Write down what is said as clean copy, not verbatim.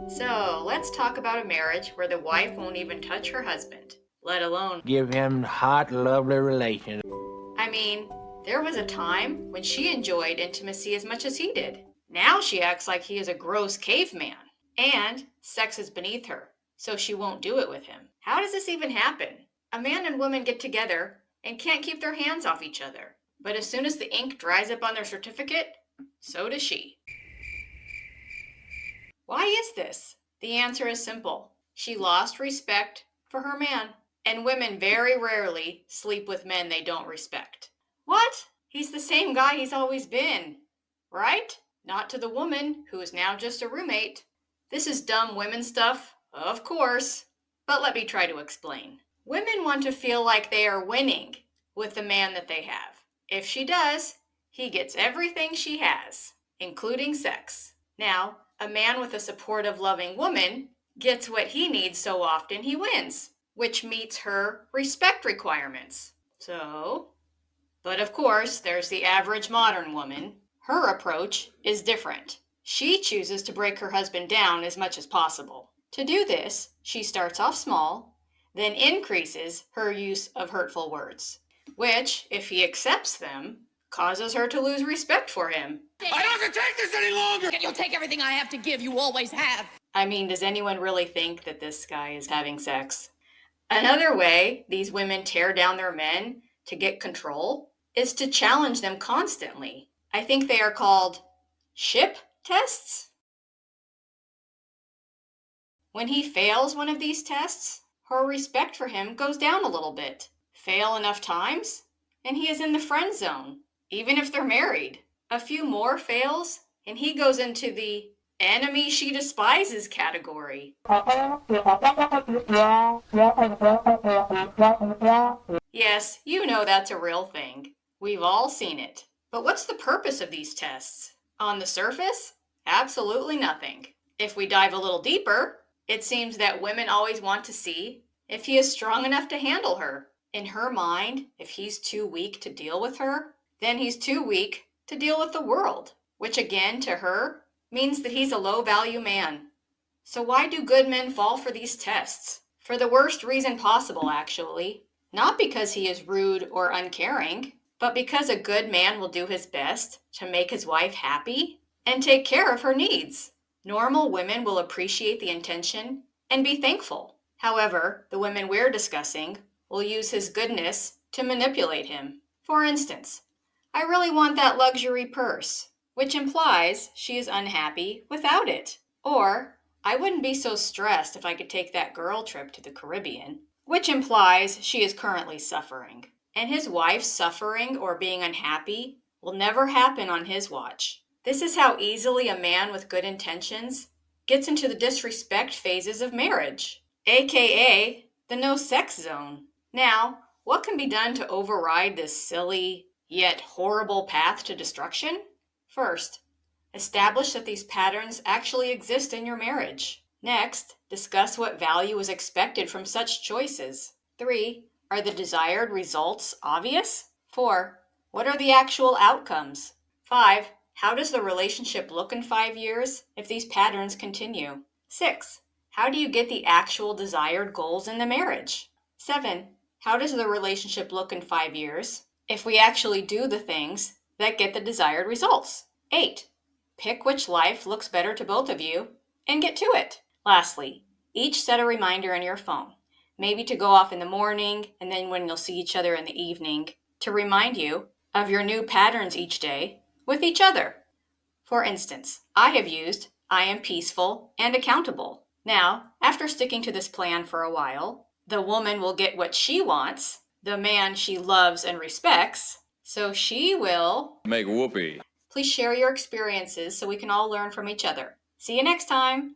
So, let's talk about a marriage where the wife won't even touch her husband, let alone give him hot, lovely relations. I mean, there was a time when she enjoyed intimacy as much as he did. Now she acts like he is a gross caveman. And sex is beneath her, so she won't do it with him. How does this even happen? A man and woman get together and can't keep their hands off each other. But as soon as the ink dries up on their certificate, so does she. Why is this? The answer is simple. She lost respect for her man. And women very rarely sleep with men they don't respect. What? He's the same guy he's always been, right? Not to the woman, who is now just a roommate. This is dumb women stuff, of course. But let me try to explain. Women want to feel like they are winning with the man that they have. If she does, he gets everything she has, including sex. Now, a man with a supportive, loving woman gets what he needs so often he wins, which meets her respect requirements. But of course, there's the average modern woman. Her approach is different. She chooses to break her husband down as much as possible. To do this, she starts off small, then increases her use of hurtful words, which, if he accepts them, causes her to lose respect for him. I don't have to take this any longer! You'll take everything I have to give, you always have. I mean, does anyone really think that this guy is having sex? Another way these women tear down their men to get control is to challenge them constantly. I think they are called ship tests. When he fails one of these tests, her respect for him goes down a little bit. Fail enough times, and he is in the friend zone, even if they're married. A few more fails, and he goes into the enemy she despises category. Yes, you know that's a real thing. We've all seen it. But what's the purpose of these tests? On the surface, absolutely nothing. If we dive a little deeper, it seems that women always want to see if he is strong enough to handle her. In her mind, if he's too weak to deal with her, then he's too weak to deal with the world, which again, to her, means that he's a low-value man. So why do good men fall for these tests? For the worst reason possible, actually. Not because he is rude or uncaring, but because a good man will do his best to make his wife happy and take care of her needs. Normal women will appreciate the intention and be thankful. However, the women we're discussing will use his goodness to manipulate him. For instance, I really want that luxury purse, which implies she is unhappy without it. Or, I wouldn't be so stressed if I could take that girl trip to the Caribbean, which implies she is currently suffering. And his wife's suffering or being unhappy will never happen on his watch. This is how easily a man with good intentions gets into the disrespect phases of marriage, aka the no sex zone. Now, what can be done to override this silly yet horrible path to destruction? First, establish that these patterns actually exist in your marriage. Next, discuss what value is expected from such choices. 3. Are the desired results obvious? 4. What are the actual outcomes? 5. How does the relationship look in 5 years if these patterns continue? 6. How do you get the actual desired goals in the marriage? 7. How does the relationship look in 5 years if we actually do the things that get the desired results? 8. Pick which life looks better to both of you and get to it. Lastly, each set a reminder in your phone, maybe to go off in the morning and then when you'll see each other in the evening, to remind you of your new patterns each day with each other. For instance, I have used I am peaceful and accountable. Now, after sticking to this plan for a while, the woman will get what she wants, the man she loves and respects, so she will make whoopee. Please share your experiences so we can all learn from each other. See you next time.